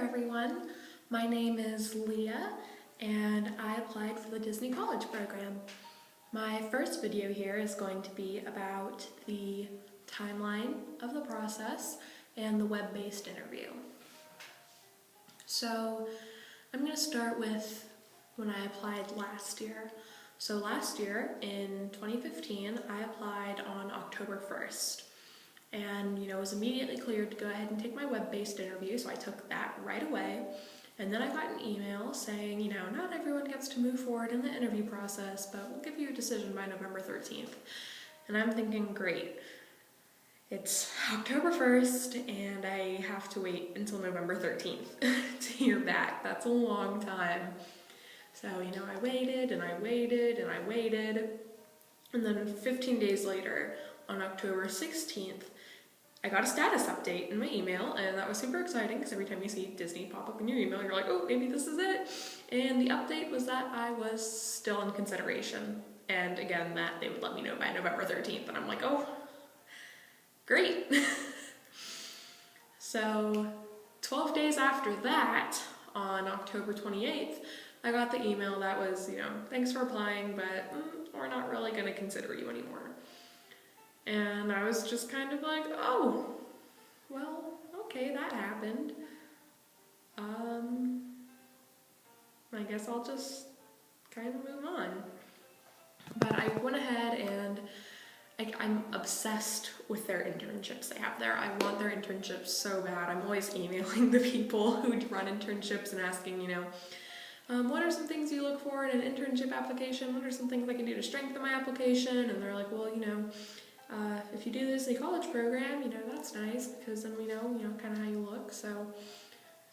everyone. My name is Leah and I applied for the Disney College program. My first video here is going to be about the timeline of the process and the web-based interview. So I'm going to start with when I applied last year. So last year in 2015 I applied on October 1st. And was immediately cleared to go ahead and take my web-based interview, so I took that right away. And then I got an email saying, not everyone gets to move forward in the interview process, but we'll give you a decision by November 13th. And I'm thinking, great. It's October 1st, and I have to wait until November 13th to hear back. That's a long time. So, I waited, and I waited, and I waited. And then 15 days later, on October 16th, I got a status update in my email, and that was super exciting because every time you see Disney pop up in your email, you're like, oh, maybe this is it. And the update was that I was still in consideration. And again, that they would let me know by November 13th. And I'm like, oh, great. So 12 days after that, on October 28th, I got the email that was, thanks for applying, but we're not really going to consider you anymore. And I was just kind of like, oh, well, okay, that happened. I guess I'll just kind of move on. But I went ahead and I'm obsessed with their internships they have there. I want their internships so bad. I'm always emailing the people who run internships and asking, what are some things you look for in an internship application? What are some things I can do to strengthen my application? And they're like, well, if you do the Disney College program, that's nice because then we know, kind of how you look. So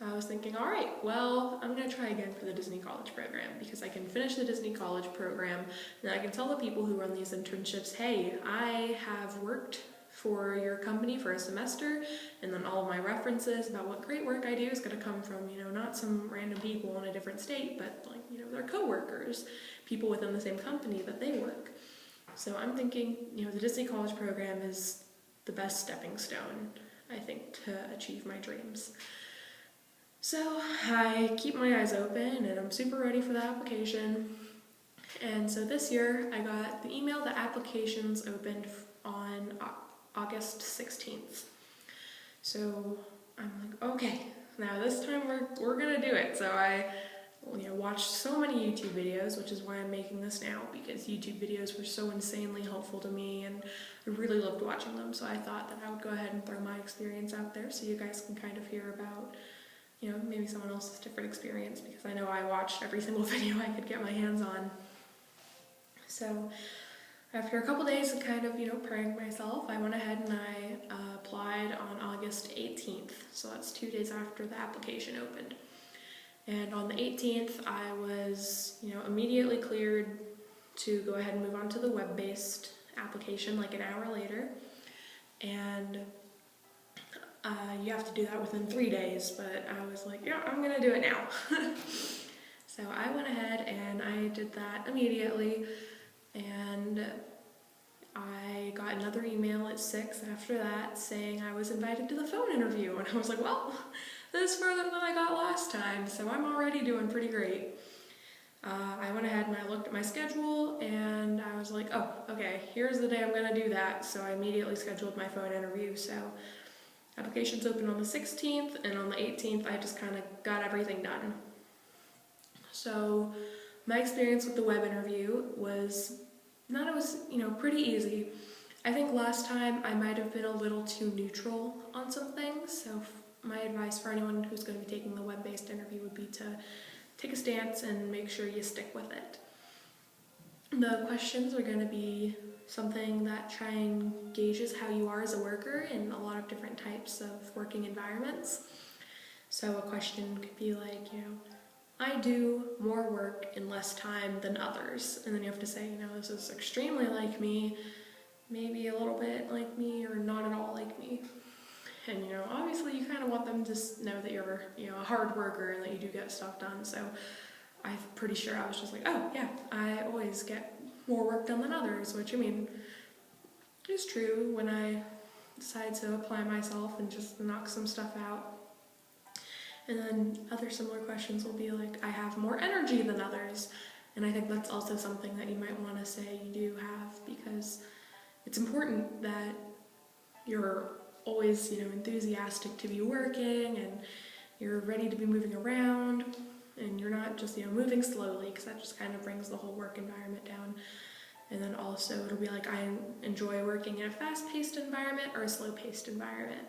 I was thinking, all right, well, I'm going to try again for the Disney College program because I can finish the Disney College program and I can tell the people who run these internships, hey, I have worked for your company for a semester, and then all of my references about what great work I do is going to come from, not some random people in a different state, but their coworkers, people within the same company that they work. So I'm thinking, the Disney College program is the best stepping stone, I think, to achieve my dreams. So I keep my eyes open and I'm super ready for the application. And so this year I got the email that applications opened on August 16th. So I'm like, okay, now this time we're gonna do it. So I watched so many YouTube videos, which is why I'm making this now, because YouTube videos were so insanely helpful to me and I really loved watching them. So I thought that I would go ahead and throw my experience out there so you guys can kind of hear about, maybe someone else's different experience, because I know I watched every single video I could get my hands on. So after a couple days of kind of, preparing myself, I went ahead and I applied on August 18th. So that's 2 days after the application opened. And on the 18th, I was, immediately cleared to go ahead and move on to the web-based application like an hour later. And you have to do that within 3 days, but I was like, yeah, I'm gonna do it now. So I went ahead and I did that immediately, and I got another email at 6 after that saying I was invited to the phone interview, and I was like, well, this is further than I got last time, so I'm already doing pretty great. I went ahead and I looked at my schedule and I was like, oh, okay, here's the day I'm gonna do that, so I immediately scheduled my phone interview. So applications opened on the 16th, and on the 18th I just kind of got everything done. So my experience with the web interview was pretty easy. I think last time I might have been a little too neutral on some things, so my advice for anyone who's going to be taking the web-based interview would be to take a stance and make sure you stick with it. The questions are going to be something that try and gauges how you are as a worker in a lot of different types of working environments. So a question could be like, I do more work in less time than others. And then you have to say, this is extremely like me, maybe a little bit like me, or not at all like me. And obviously you kind of want them to know that you're a hard worker and that you do get stuff done. So I'm pretty sure I was just like, oh yeah, I always get more work done than others, which is true when I decide to apply myself and just knock some stuff out. And then other similar questions will be like, I have more energy than others. And I think that's also something that you might want to say you do have, because it's important that you're always, enthusiastic to be working and you're ready to be moving around and you're not just, moving slowly, because that just kind of brings the whole work environment down. And then also it'll be like, I enjoy working in a fast-paced environment or a slow-paced environment.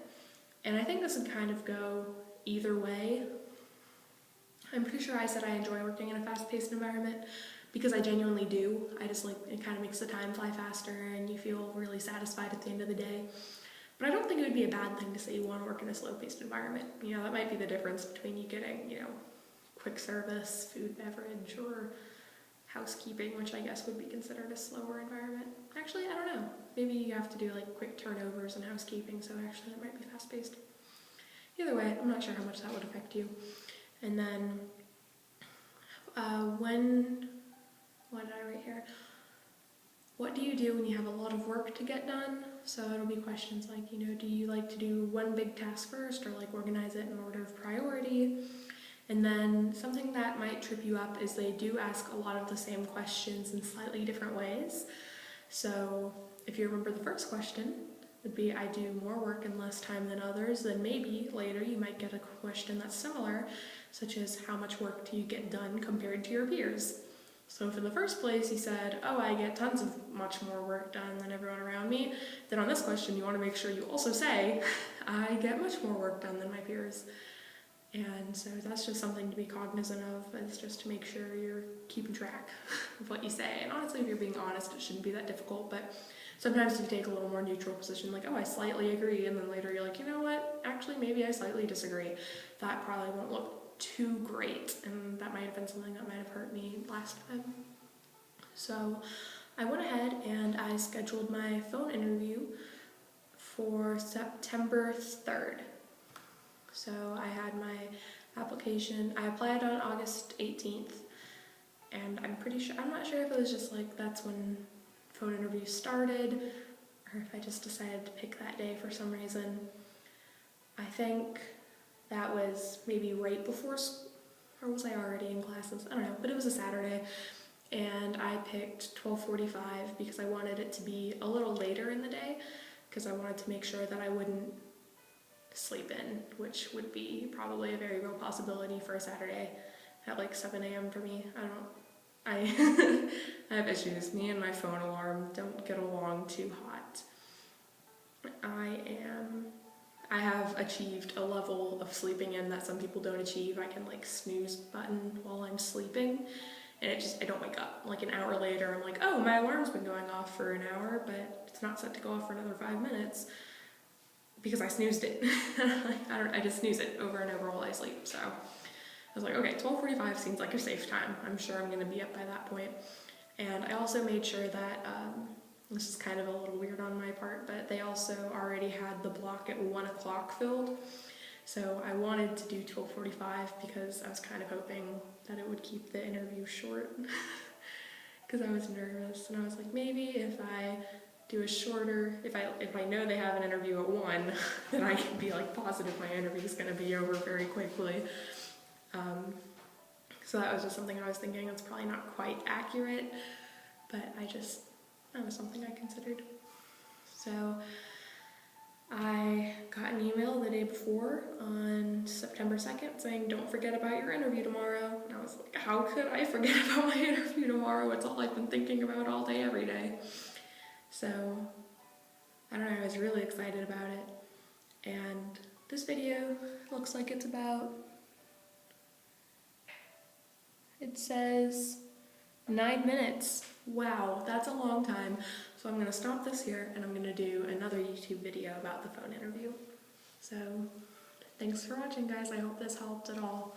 And I think this would kind of go either way. I'm pretty sure I said I enjoy working in a fast-paced environment because I genuinely do. I just it kind of makes the time fly faster and you feel really satisfied at the end of the day. But I don't think it would be a bad thing to say you want to work in a slow-paced environment. That might be the difference between you getting, quick service, food, beverage, or housekeeping, which I guess would be considered a slower environment. Actually, I don't know. Maybe you have to do quick turnovers in housekeeping, so actually that might be fast-paced. Either way, I'm not sure how much that would affect you. And then, what did I write here? What do you do when you have a lot of work to get done? So it'll be questions like, do you like to do one big task first, or organize it in order of priority? And then something that might trip you up is they do ask a lot of the same questions in slightly different ways. So if you remember the first question, would be, I do more work in less time than others. Then maybe later you might get a question that's similar, such as, how much work do you get done compared to your peers? So if in the first place you said, oh, I get tons of much more work done than everyone around me, then on this question you want to make sure you also say, I get much more work done than my peers. And so that's just something to be cognizant of, is just to make sure you're keeping track of what you say. And honestly, if you're being honest, it shouldn't be that difficult, but sometimes you take a little more neutral position, like, oh, I slightly agree, and then later you're like, you know what, actually maybe I slightly disagree. That probably won't look too great, and that might have been something that might have hurt me last time. So I went ahead and I scheduled my phone interview for September 3rd. So I had my application, I applied on August 18th, and I'm not sure if it was just that's when phone interviews started, or if I just decided to pick that day for some reason. I think that was maybe right before school, or was I already in classes? I don't know, but it was a Saturday, and I picked 12:45 because I wanted it to be a little later in the day, because I wanted to make sure that I wouldn't sleep in, which would be probably a very real possibility for a Saturday at 7 a.m. for me. I have issues. Me and my phone alarm don't get along too hot. I have achieved a level of sleeping in that some people don't achieve. I can snooze button while I'm sleeping, and I don't wake up. An hour later, I'm like, oh, my alarm's been going off for an hour, but it's not set to go off for another 5 minutes because I snoozed it. I just snooze it over and over while I sleep. So I was like, okay, 12:45 seems like a safe time. I'm sure I'm going to be up by that point. And I also made sure that, this is kind of a little weird on my part, but they also already had the block at 1 o'clock filled. So I wanted to do 12:45 because I was kind of hoping that it would keep the interview short because I was nervous. And I was like, maybe if I do a shorter, if I know they have an interview at 1, then I can be positive my interview is going to be over very quickly. So that was just something I was thinking. It's probably not quite accurate, but that was something I considered. So I got an email the day before on September 2nd saying, don't forget about your interview tomorrow. And I was like, how could I forget about my interview tomorrow? It's all I've been thinking about all day, every day. So, I don't know, I was really excited about it. And this video looks like it's about, it says 9 minutes. Wow, that's a long time. So I'm going to stop this here and I'm going to do another YouTube video about the phone interview. So, thanks for watching, guys. I hope this helped at all.